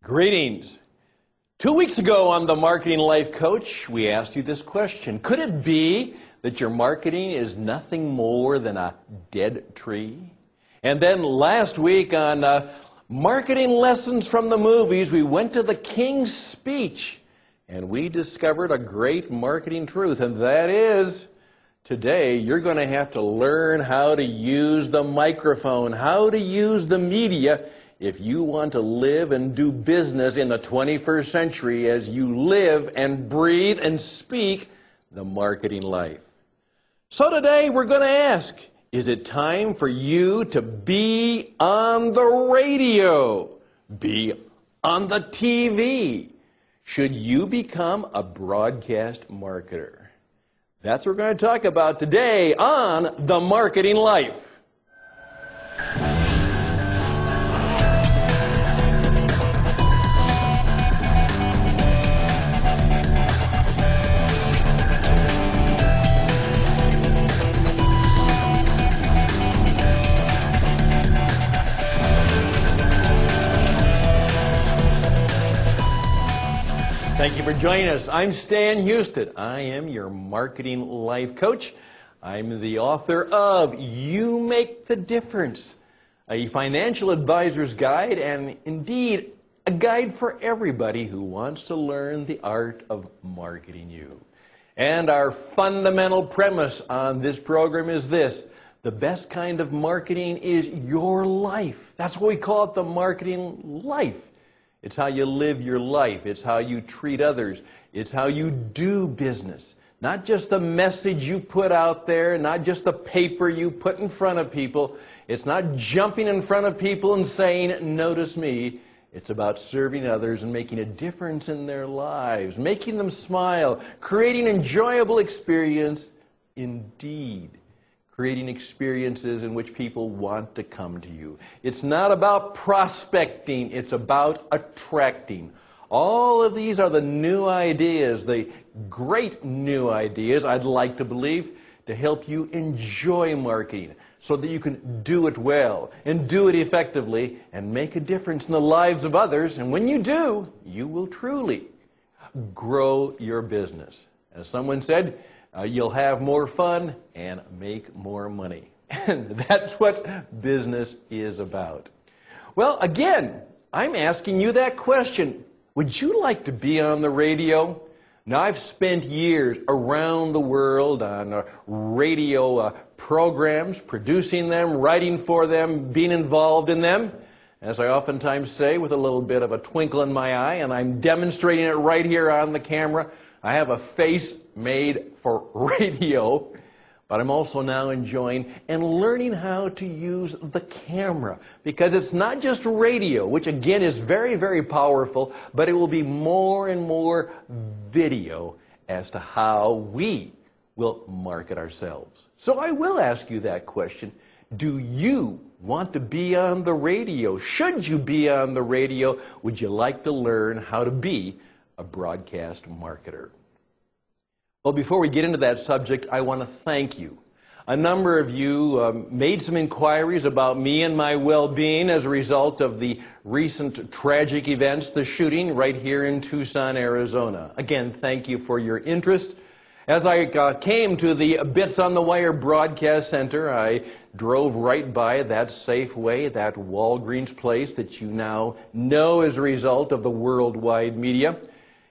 Greetings. 2 weeks ago on the Marketing Life Coach, we asked you this question. Could it be that your marketing is nothing more than a dead tree? And then last week on Marketing Lessons from the Movies, we went to the King's Speech, and we discovered a great marketing truth, and that is, today you're going to have to learn how to use the microphone, how to use the media, if you want to live and do business in the 21st century as you live and breathe and speak the marketing life. So today we're going to ask, is it time for you to be on the radio? Be on the TV? Should you become a broadcast marketer? That's what we're going to talk about today on The Marketing Life. Thank you for joining us. I'm Stan Houston. I am your Marketing Life Coach. I'm the author of You Make the Difference, a financial advisor's guide, and indeed a guide for everybody who wants to learn the art of marketing you. And our fundamental premise on this program is this: the best kind of marketing is your life. That's what we call it, the marketing life. It's how you live your life. It's how you treat others. It's how you do business. Not just the message you put out there, not just the paper you put in front of people. It's not jumping in front of people and saying, "Notice me." It's about serving others and making a difference in their lives, making them smile, creating enjoyable experience, indeed. Creating experiences in which people want to come to you. It's not about prospecting, it's about attracting. All of these are the new ideas, the great new ideas, I'd like to believe, to help you enjoy marketing so that you can do it well and do it effectively and make a difference in the lives of others. And when you do, you will truly grow your business. As someone said, you'll have more fun and make more money. And that's what business is about. Well, again, I'm asking you that question. Would you like to be on the radio? Now, I've spent years around the world on radio programs, producing them, writing for them, being involved in them. As I oftentimes say, with a little bit of a twinkle in my eye, and I'm demonstrating it right here on the camera, I have a face made for radio, but I'm also now enjoying and learning how to use the camera, because it's not just radio, which again is very, very powerful, but it will be more and more video as to how we will market ourselves. So I will ask you that question. Do you want to be on the radio? Should you be on the radio? Would you like to learn how to be a broadcast marketer? Well, before we get into that subject, I want to thank you. A number of you made some inquiries about me and my well-being as a result of the recent tragic events, the shooting right here in Tucson, Arizona. Again, thank you for your interest. As I came to the Bits on the Wire Broadcast Center, I drove right by that Safeway, that Walgreens place that you now know as a result of the worldwide media.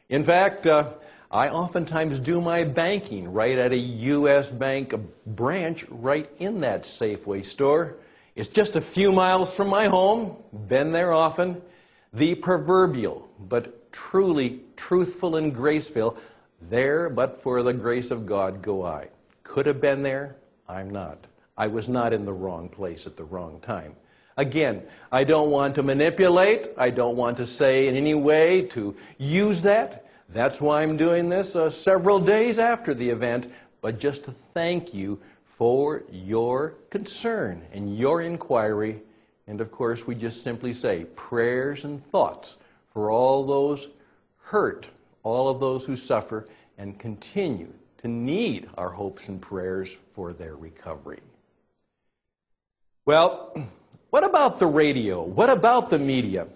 In fact, I oftentimes do my banking right at a U.S. Bank branch right in that Safeway store. It's just a few miles from my home, been there often. The proverbial, but truly truthful and graceful, there but for the grace of God go I. Could have been there, I'm not. I was not in the wrong place at the wrong time. Again, I don't want to manipulate. I don't want to say in any way to use that. That's why I'm doing this several days after the event, but just to thank you for your concern and your inquiry. And of course, we just simply say prayers and thoughts for all those hurt, all of those who suffer and continue to need our hopes and prayers for their recovery. Well, what about the radio? What about the media?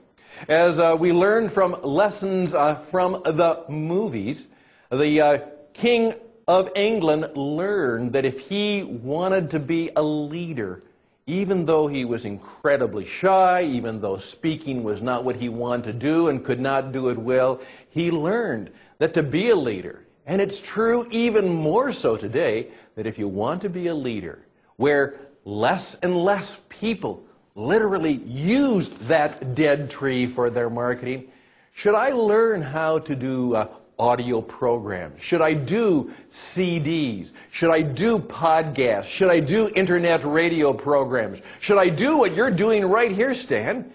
As we learn from lessons from the movies, the King of England learned that if he wanted to be a leader, even though he was incredibly shy, even though speaking was not what he wanted to do and could not do it well, he learned that to be a leader, and it's true even more so today, that if you want to be a leader, where less and less people literally use that dead tree for their marketing, should I learn how to do audio programs? Should I do CDs? Should I do podcasts? Should I do internet radio programs? Should I do what you're doing right here, Stan?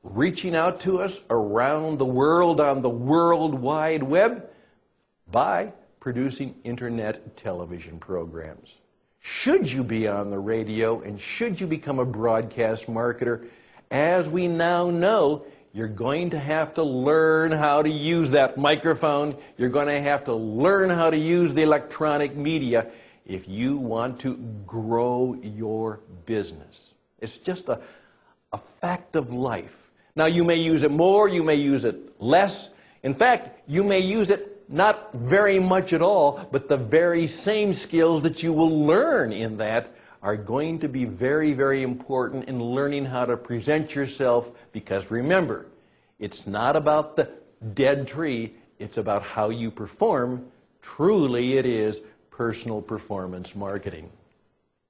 Reaching out to us around the world on the World Wide Web by producing internet television programs. Should you be on the radio and should you become a broadcast marketer? As we now know, you're going to have to learn how to use that microphone. You're going to have to learn how to use the electronic media if you want to grow your business. It's just a fact of life. Now, you may use it more, you may use it less. In fact, you may use it not very much at all, but the very same skills that you will learn in that are going to be very, very important in learning how to present yourself, because remember, it's not about the dead tree, it's about how you perform. Truly, it is personal performance marketing.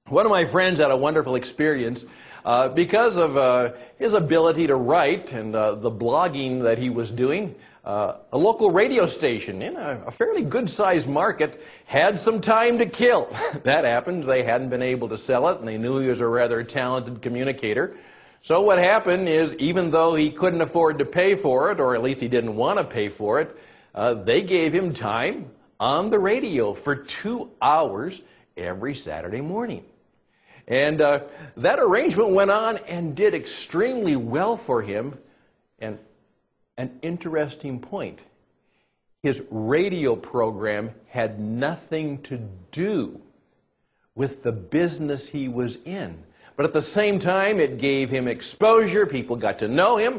One of my friends had a wonderful experience because of his ability to write and the blogging that he was doing. A local radio station in a fairly good-sized market had some time to kill. That happened. They hadn't been able to sell it, and they knew he was a rather talented communicator. So what happened is, even though he couldn't afford to pay for it, or at least he didn't want to pay for it, they gave him time on the radio for 2 hours every Saturday morning. And that arrangement went on and did extremely well for him. And an interesting point, his radio program had nothing to do with the business he was in. But at the same time, it gave him exposure. People got to know him.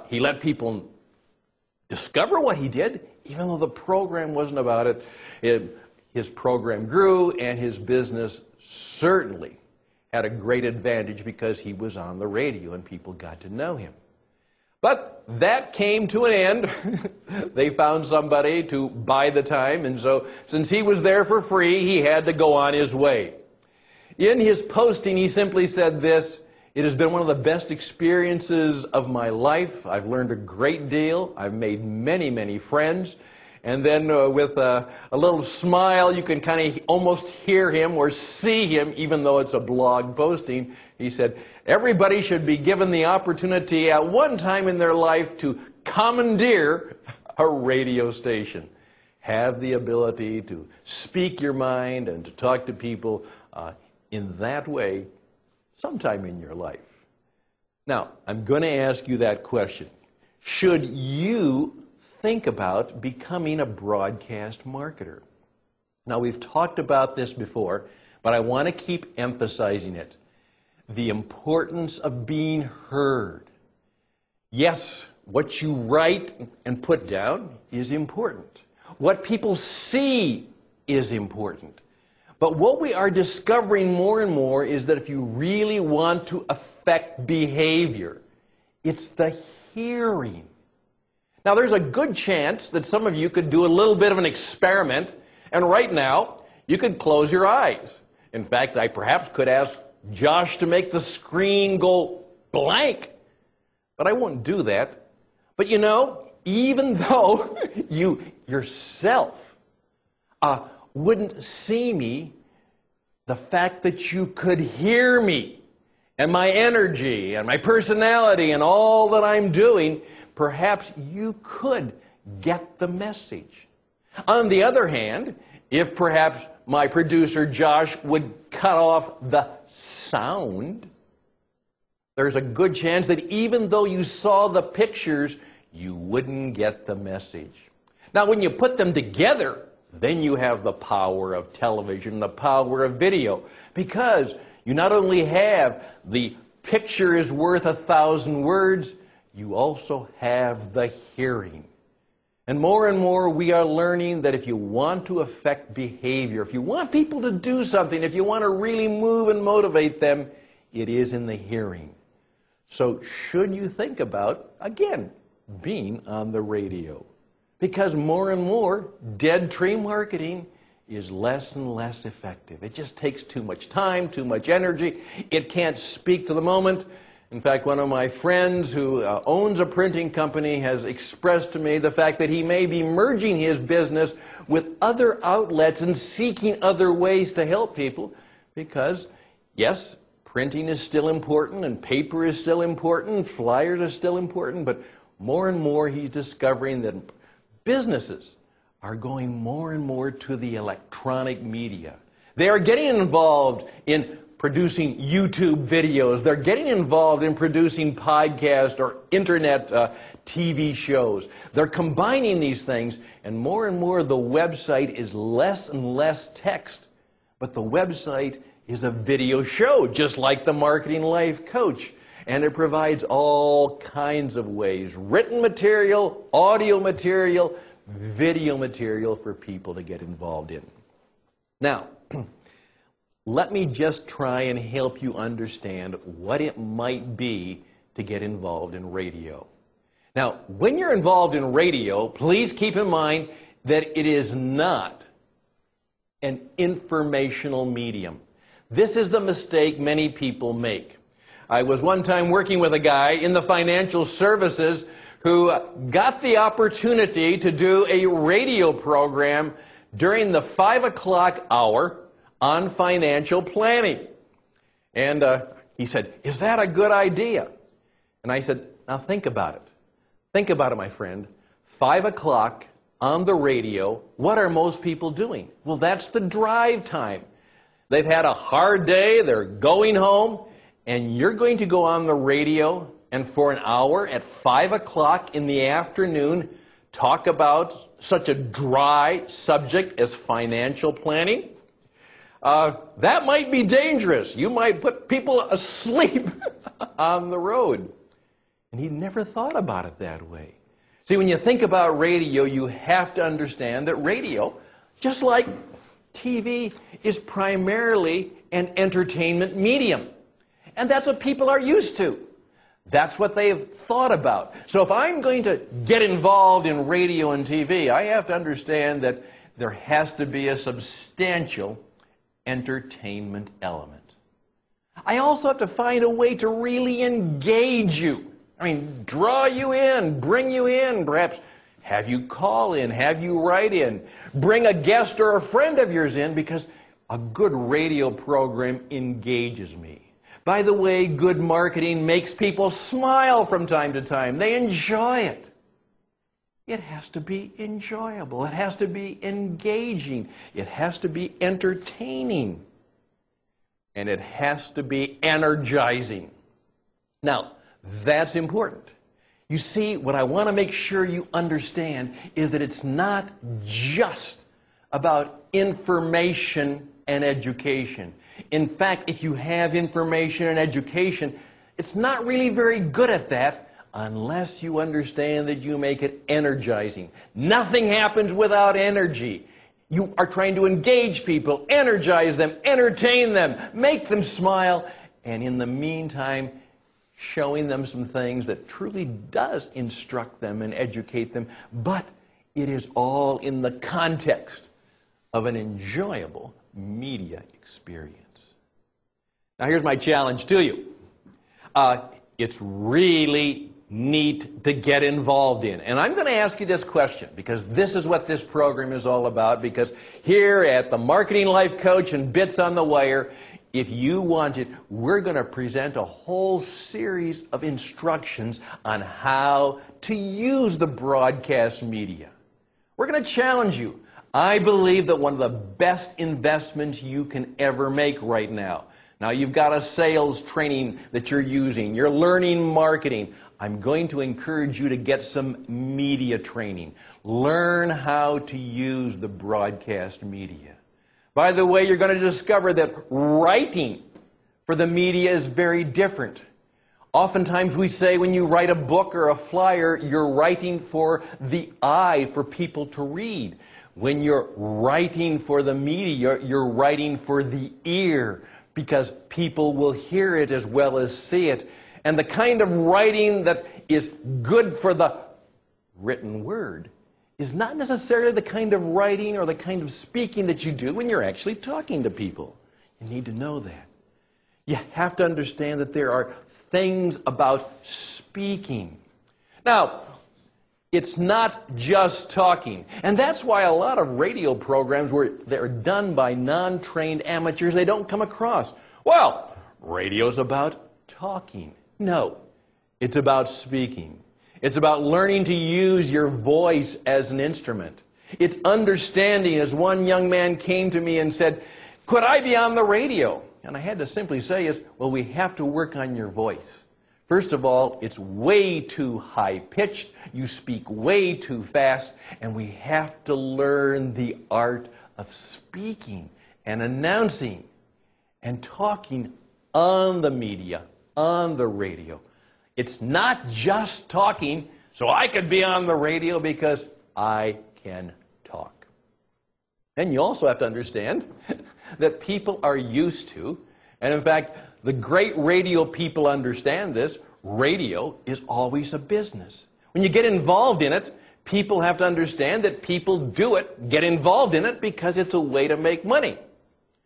He let people discover what he did, even though the program wasn't about it. His program grew, and his business certainly had a great advantage because he was on the radio and people got to know him. But that came to an end. They found somebody to buy the time, and so since he was there for free, he had to go on his way. In his posting, he simply said this: "It has been one of the best experiences of my life. I've learned a great deal. I've made many, many friends." And then with a little smile, you can kind of almost hear him or see him, even though it's a blog posting. He said, everybody should be given the opportunity at one time in their life to commandeer a radio station. Have the ability to speak your mind and to talk to people in that way sometime in your life. Now, I'm going to ask you that question. Should you think about becoming a broadcast marketer? Now, we've talked about this before, but I want to keep emphasizing it. The importance of being heard. Yes, what you write and put down is important. What people see is important. But what we are discovering more and more is that if you really want to affect behavior, it's the hearing. Now, there's a good chance that some of you could do a little bit of an experiment, and right now, you could close your eyes. In fact, I perhaps could ask Josh to make the screen go blank, but I won't do that. But you know, even though you yourself wouldn't see me, the fact that you could hear me and my energy and my personality and all that I'm doing, perhaps you could get the message. On the other hand, if perhaps my producer Josh would cut off the sound, there's a good chance that even though you saw the pictures, you wouldn't get the message. Now, when you put them together, then you have the power of television, the power of video, because you not only have the picture is worth 1,000 words, you also have the hearing. And more we are learning that if you want to affect behavior, if you want people to do something, if you want to really move and motivate them, it is in the hearing. So should you think about, again, being on the radio? Because more and more, dead tree marketing is less and less effective. It just takes too much time, too much energy. It can't speak to the moment. In fact, one of my friends who owns a printing company has expressed to me the fact that he may be merging his business with other outlets and seeking other ways to help people because, yes, printing is still important and paper is still important, flyers are still important, but more and more he's discovering that businesses are going more and more to the electronic media. They are getting involved in producing YouTube videos. They're getting involved in producing podcasts or internet TV shows. They're combining these things, and more the website is less and less text. But the website is a video show, just like the Marketing Life Coach. And it provides all kinds of ways, written material, audio material, video material for people to get involved in. Now, let me just try and help you understand what it might be to get involved in radio. Now, when you're involved in radio, please keep in mind that it is not an informational medium. This is the mistake many people make. I was one time working with a guy in the financial services who got the opportunity to do a radio program during the 5 o'clock hour on financial planning. And he said, "Is that a good idea?" And I said, "Now think about it. Think about it, my friend. 5 o'clock on the radio, what are most people doing? Well, that's the drive time. They've had a hard day, they're going home, and you're going to go on the radio and for an hour at 5 o'clock in the afternoon talk about such a dry subject as financial planning? That might be dangerous. You might put people asleep on the road." And he never thought about it that way. See, when you think about radio, you have to understand that radio, just like TV, is primarily an entertainment medium. And that's what people are used to. That's what they've thought about. So if I'm going to get involved in radio and TV, I have to understand that there has to be a substantial entertainment element. I also have to find a way to really engage you. I mean, draw you in, bring you in, perhaps have you call in, have you write in, bring a guest or a friend of yours in, because a good radio program engages me. By the way, good marketing makes people smile from time to time. They enjoy it. It has to be enjoyable. It has to be engaging. It has to be entertaining. And it has to be energizing. Now, that's important. You see, what I want to make sure you understand is that it's not just about information and education. In fact, if you have information and education, it's not really very good at that unless you understand that you make it energizing. Nothing happens without energy. You are trying to engage people, energize them, entertain them, make them smile, and in the meantime, showing them some things that truly does instruct them and educate them, but it is all in the context of an enjoyable media experience. Now here's my challenge to you. It's really neat to get involved in. And I'm going to ask you this question because this is what this program is all about, because here at the Marketing Life Coach and Bits on the Wire, if you want it, we're going to present a whole series of instructions on how to use the broadcast media. We're going to challenge you. I believe that one of the best investments you can ever make right now. Now, you've got a sales training that you're using. You're learning marketing. I'm going to encourage you to get some media training. Learn how to use the broadcast media. By the way, you're going to discover that writing for the media is very different. Oftentimes we say when you write a book or a flyer, you're writing for the eye, for people to read. When you're writing for the media, you're writing for the ear, because people will hear it as well as see it. And the kind of writing that is good for the written word is not necessarily the kind of writing or the kind of speaking that you do when you're actually talking to people. You need to know that. You have to understand that there are things about speaking. Now, it's not just talking. And that's why a lot of radio programs where they're done by non-trained amateurs, they don't come across. Well, radio's about talking. No, it's about speaking. It's about learning to use your voice as an instrument. It's understanding, as one young man came to me and said, "Could I be on the radio?" And I had to simply say, well, we have to work on your voice. First of all, it's way too high-pitched. You speak way too fast. And we have to learn the art of speaking and announcing and talking on the media, on the radio. It's not just talking, so I could be on the radio because I can talk. And you also have to understand that people are used to, and in fact, the great radio people understand this, radio is always a business. When you get involved in it, people have to understand that people do it, get involved in it, because it's a way to make money,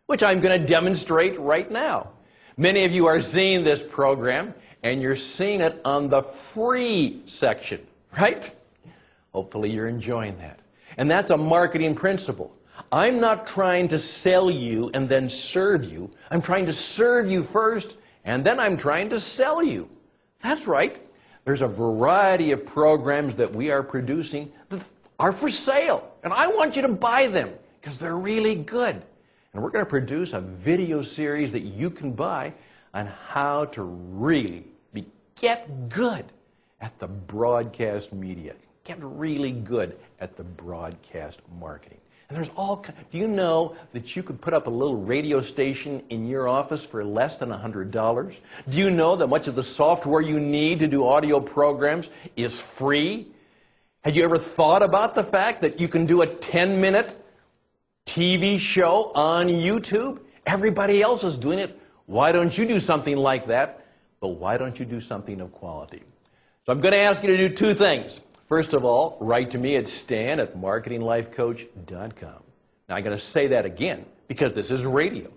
which I'm going to demonstrate right now. Many of you are seeing this program, and you're seeing it on the free section, right? Hopefully you're enjoying that. And that's a marketing principle. I'm not trying to sell you and then serve you. I'm trying to serve you first, and then I'm trying to sell you. That's right. There's a variety of programs that we are producing that are for sale, and I want you to buy them because they're really good. And we're going to produce a video series that you can buy on how to really get good at the broadcast media. Get really good at the broadcast marketing. And there's all kinds. Do you know that you could put up a little radio station in your office for less than $100? Do you know that much of the software you need to do audio programs is free? Have you ever thought about the fact that you can do a 10-minute TV show on YouTube? Everybody else is doing it. Why don't you do something like that? But why don't you do something of quality? So I'm going to ask you to do two things. First of all, write to me at stan@marketinglifecoach.com. Now, I'm going to say that again because this is radio.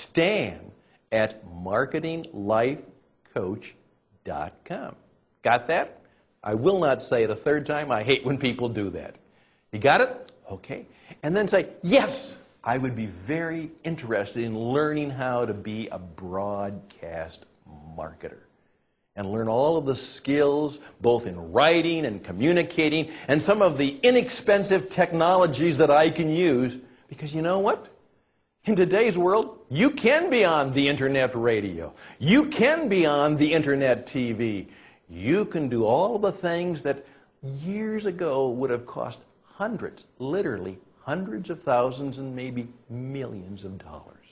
stan@marketinglifecoach.com. Got that? I will not say it a third time. I hate when people do that. You got it? Okay. And then say, yes, I would be very interested in learning how to be a broadcast marketer and learn all of the skills, both in writing and communicating, and some of the inexpensive technologies that I can use. Because you know what? In today's world, you can be on the internet radio. You can be on the internet TV. You can do all the things that years ago would have cost hundreds, literally hundreds of thousands and maybe millions of dollars.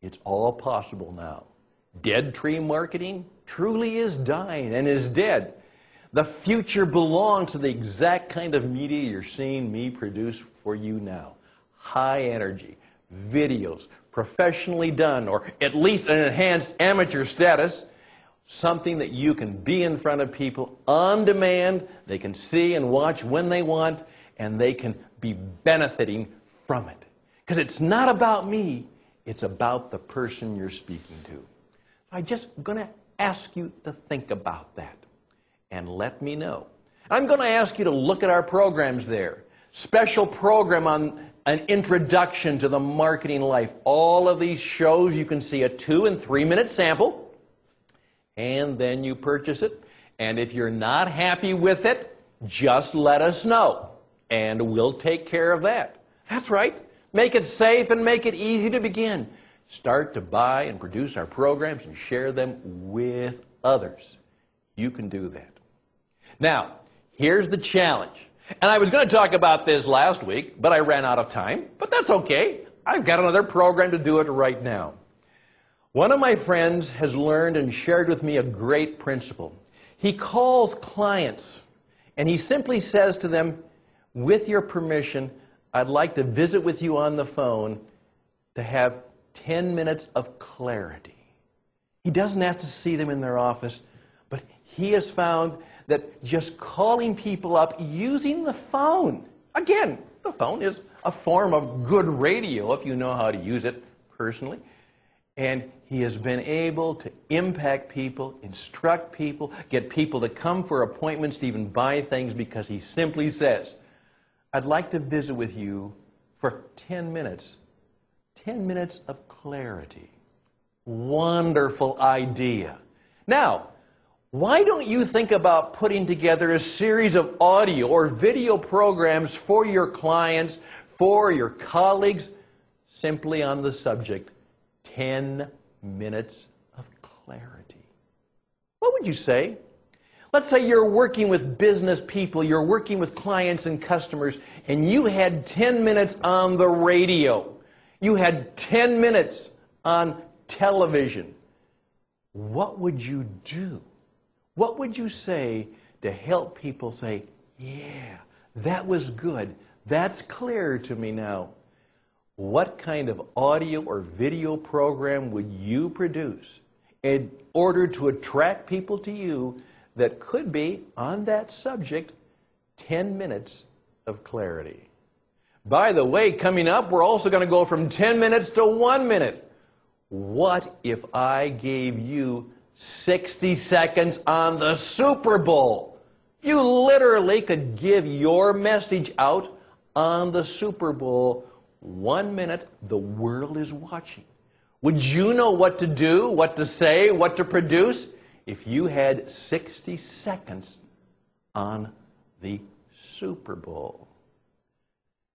It's all possible now. Dead tree marketing truly is dying and is dead. The future belongs to the exact kind of media you're seeing me produce for you now. High energy, videos, professionally done, or at least an enhanced amateur status, something that you can be in front of people on demand, they can see and watch when they want, and they can be benefiting from it. Because it's not about me, it's about the person you're speaking to. I'm just going to ask you to think about that and let me know. I'm going to ask you to look at our programs there. Special program on an introduction to the marketing life. All of these shows, you can see a 2- and 3-minute sample, and then you purchase it. And if you're not happy with it, just let us know, and we'll take care of that. That's right. Make it safe and make it easy to begin. Start to buy and produce our programs and share them with others. You can do that. Now, here's the challenge. And I was going to talk about this last week, but I ran out of time. But that's okay. I've got another program to do it right now. One of my friends has learned and shared with me a great principle. He calls clients and he simply says to them, with your permission, I'd like to visit with you on the phone to have 10 minutes of clarity. He doesn't have to see them in their office, but he has found that just calling people up using the phone, again, the phone is a form of good radio if you know how to use it personally, and he has been able to impact people, instruct people, get people to come for appointments to even buy things because he simply says, I'd like to visit with you for 10 minutes. 10 minutes of clarity. Wonderful idea. Now, why don't you think about putting together a series of audio or video programs for your clients, for your colleagues, simply on the subject, 10 minutes of clarity? What would you say? Let's say you're working with business people, you're working with clients and customers, and you had 10 minutes on the radio. You had 10 minutes on television. What would you do? What would you say to help people say, yeah, that was good. That's clear to me now. What kind of audio or video program would you produce in order to attract people to you that could be, on that subject, 10 minutes of clarity? By the way, coming up, we're also going to go from 10 minutes to 1 minute. What if I gave you 60 seconds on the Super Bowl? You literally could give your message out on the Super Bowl. 1 minute, the world is watching. Would you know what to do, what to say, what to produce if you had 60 seconds on the Super Bowl?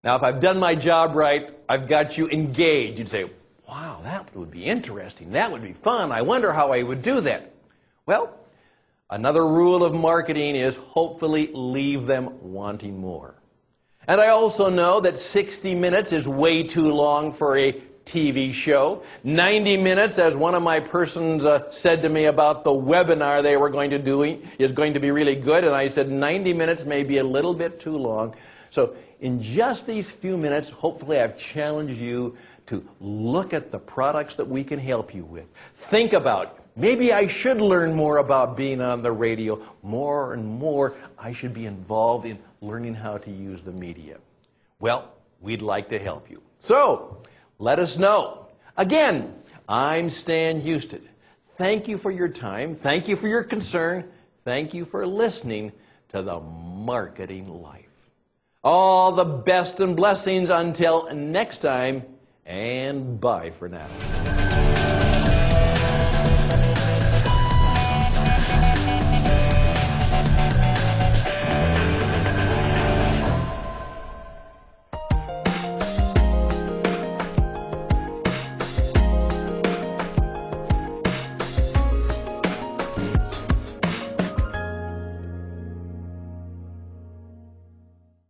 Now, if I've done my job right, I've got you engaged. You'd say, wow, that would be interesting. That would be fun. I wonder how I would do that. Well, another rule of marketing is hopefully leave them wanting more. And I also know that 60 minutes is way too long for a TV show. 90 minutes, as one of my persons said to me about the webinar they were going to do, is going to be really good. And I said 90 minutes may be a little bit too long. So in just these few minutes, hopefully I've challenged you to look at the products that we can help you with. Think about, maybe I should learn more about being on the radio. More and more, I should be involved in learning how to use the media. Well, we'd like to help you. So, let us know. Again, I'm Stan Houston. Thank you for your time. Thank you for your concern. Thank you for listening to The Marketing Life. All the best and blessings until next time, and bye for now.